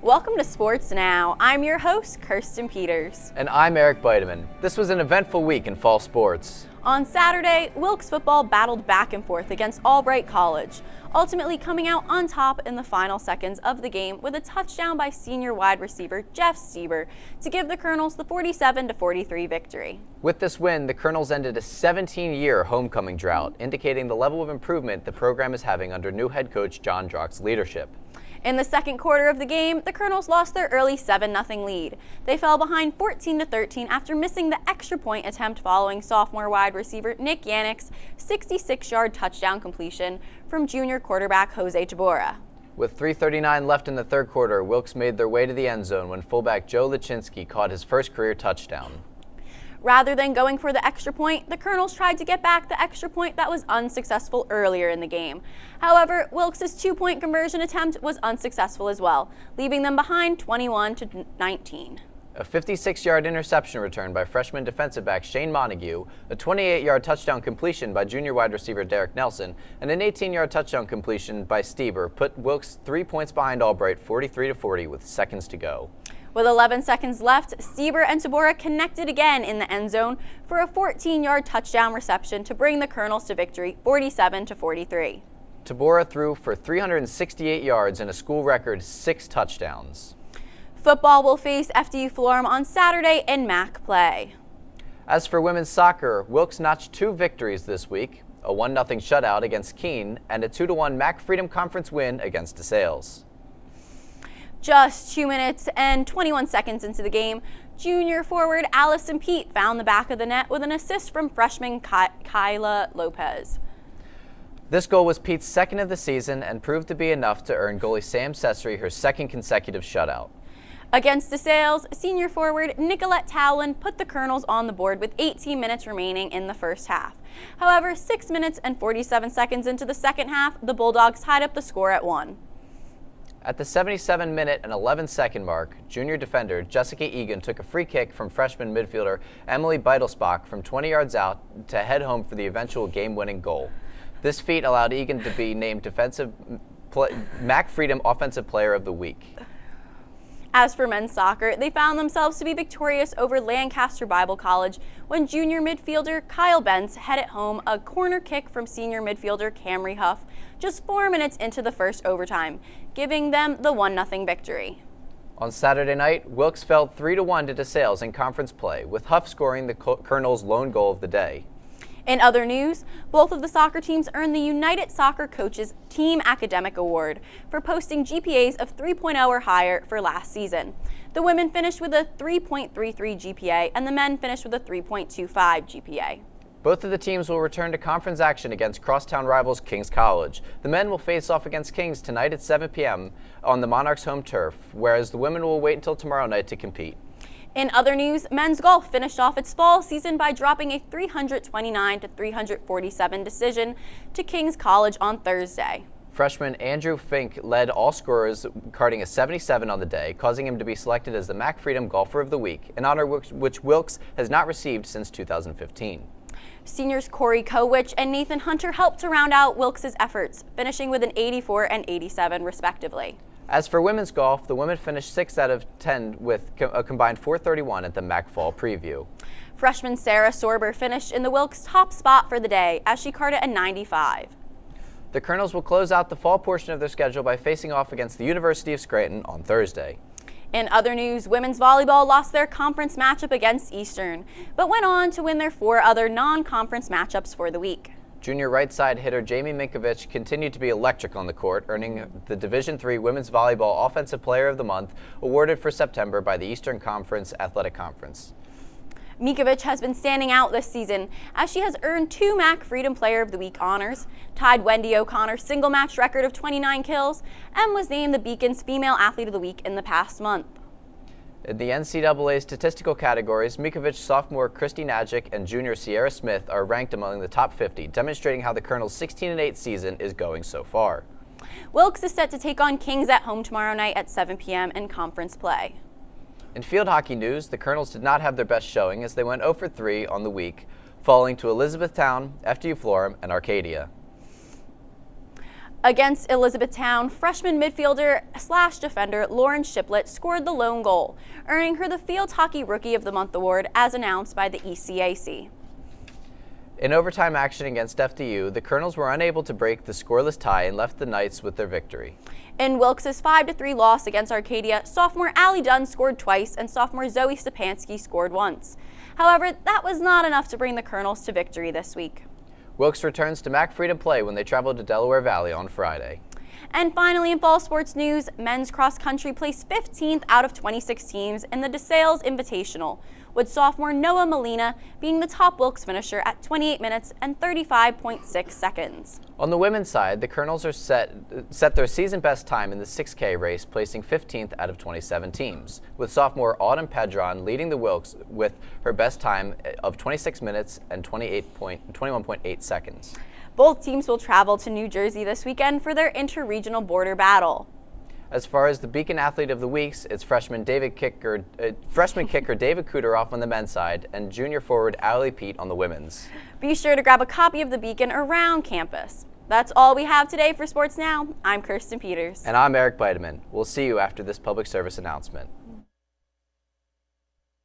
Welcome to Sports Now. I'm your host, Kirsten Peters. And I'm Eric Beideman. This was an eventful week in fall sports. On Saturday, Wilkes football battled back and forth against Albright College, ultimately coming out on top in the final seconds of the game with a touchdown by senior wide receiver Jeff Stieber to give the Colonels the 47-43 victory. With this win, the Colonels ended a 17-year homecoming drought, indicating the level of improvement the program is having under new head coach John Drock's leadership. In the second quarter of the game, the Colonels lost their early 7-0 lead. They fell behind 14-13 after missing the extra point attempt following sophomore wide receiver Nick Yannick's 66-yard touchdown completion from junior quarterback Jose Tabora. With 3:39 left in the third quarter, Wilkes made their way to the end zone when fullback Joe Lachinsky caught his first career touchdown. Rather than going for the extra point, the Colonels tried to get back the extra point that was unsuccessful earlier in the game. However, Wilkes' two-point conversion attempt was unsuccessful as well, leaving them behind 21-19. A 56-yard interception return by freshman defensive back Shane Montague, a 28-yard touchdown completion by junior wide receiver Derek Nelson, and an 18-yard touchdown completion by Stieber put Wilkes 3 points behind Albright 43-40 with seconds to go. With 11 seconds left, Stieber and Tabora connected again in the end zone for a 14-yard touchdown reception to bring the Colonels to victory 47-43. Tabora threw for 368 yards and a school record 6 touchdowns. Football will face FDU Florham on Saturday in MAC play. As for women's soccer, Wilkes notched 2 victories this week, a 1-0 shutout against Keene and a 2-1 MAC Freedom Conference win against DeSales. Just 2 minutes and 21 seconds into the game, junior forward Allison Pete found the back of the net with an assist from freshman Kyla Lopez. This goal was Pete's second of the season and proved to be enough to earn goalie Sam Sessery her second consecutive shutout. Against DeSales, senior forward Nicolette Towlin put the Colonels on the board with 18 minutes remaining in the first half. However, 6 minutes and 47 seconds into the second half, the Bulldogs tied up the score at 1. At the 77-minute and 11-second mark, junior defender Jessica Egan took a free kick from freshman midfielder Emily Beidelsbach from 20 yards out to head home for the eventual game-winning goal. This feat allowed Egan to be named MAC Freedom Offensive Player of the Week. As for men's soccer, they found themselves to be victorious over Lancaster Bible College when junior midfielder Kyle Bentz headed home a corner kick from senior midfielder Camry Huff just 4 minutes into the first overtime, giving them the 1-0 victory. On Saturday night, Wilkes fell 3-1 to DeSales in conference play, with Huff scoring the Colonels' lone goal of the day. In other news, both of the soccer teams earned the United Soccer Coaches Team Academic Award for posting GPAs of 3.0 or higher for last season. The women finished with a 3.33 GPA and the men finished with a 3.25 GPA. Both of the teams will return to conference action against crosstown rivals Kings College. The men will face off against Kings tonight at 7 p.m. on the Monarchs' home turf, whereas the women will wait until tomorrow night to compete. In other news, men's golf finished off its fall season by dropping a 329-347 decision to Kings College on Thursday. Freshman Andrew Fink led all scorers, carding a 77 on the day, causing him to be selected as the MAC Freedom Golfer of the Week, an honor which Wilkes has not received since 2015. Seniors Corey Kowich and Nathan Hunter helped to round out Wilkes' efforts, finishing with an 84 and 87 respectively. As for women's golf, the women finished 6 out of 10 with a combined 431 at the MAC Fall Preview. Freshman Sarah Sorber finished in the Wilkes top spot for the day as she carded a 95. The Colonels will close out the fall portion of their schedule by facing off against the University of Scranton on Thursday. In other news, women's volleyball lost their conference matchup against Eastern, but went on to win their 4 other non-conference matchups for the week. Junior right side hitter Jamie Minkovich continued to be electric on the court, earning the Division III Women's Volleyball Offensive Player of the Month, awarded for September by the Eastern Conference Athletic Conference. Minkovich has been standing out this season as she has earned 2 MAC Freedom Player of the Week honors, tied Wendy O'Connor's single match record of 29 kills, and was named the Beacon's Female Athlete of the Week in the past month. In the NCAA statistical categories, Minkovich sophomore Christy Nagic and junior Sierra Smith are ranked among the top 50, demonstrating how the Colonels' 16-8 season is going so far. Wilkes is set to take on Kings at home tomorrow night at 7 p.m. in conference play. In field hockey news, the Colonels did not have their best showing as they went 0-3 on the week, falling to Elizabethtown, FDU Florham, and Arcadia. Against Elizabethtown, freshman midfielder / defender Lauren Shiplett scored the lone goal, earning her the Field Hockey Rookie of the Month award as announced by the ECAC. In overtime action against FDU, the Colonels were unable to break the scoreless tie and left the Knights with their victory. In Wilkes' 5-3 loss against Arcadia, sophomore Allie Dunn scored twice and sophomore Zoe Stepanski scored once. However, that was not enough to bring the Colonels to victory this week. Wilkes returns to Mac Freedom Play when they travel to Delaware Valley on Friday. And finally, in fall sports news, men's cross country placed 15th out of 26 teams in the DeSales Invitational, with sophomore Noah Molina being the top Wilkes finisher at 28 minutes and 35.6 seconds. On the women's side, the Colonels are set their season best time in the 6K race, placing 15th out of 27 teams, with sophomore Autumn Pedron leading the Wilkes with her best time of 26 minutes and 21.8 seconds. Both teams will travel to New Jersey this weekend for their interregional border battle. As far as the Beacon Athlete of the Week, it's freshman kicker David Kuderoff on the men's side and junior forward Allie Pete on the women's. Be sure to grab a copy of the Beacon around campus. That's all we have today for Sports Now. I'm Kirsten Peters. And I'm Eric Beideman. We'll see you after this public service announcement.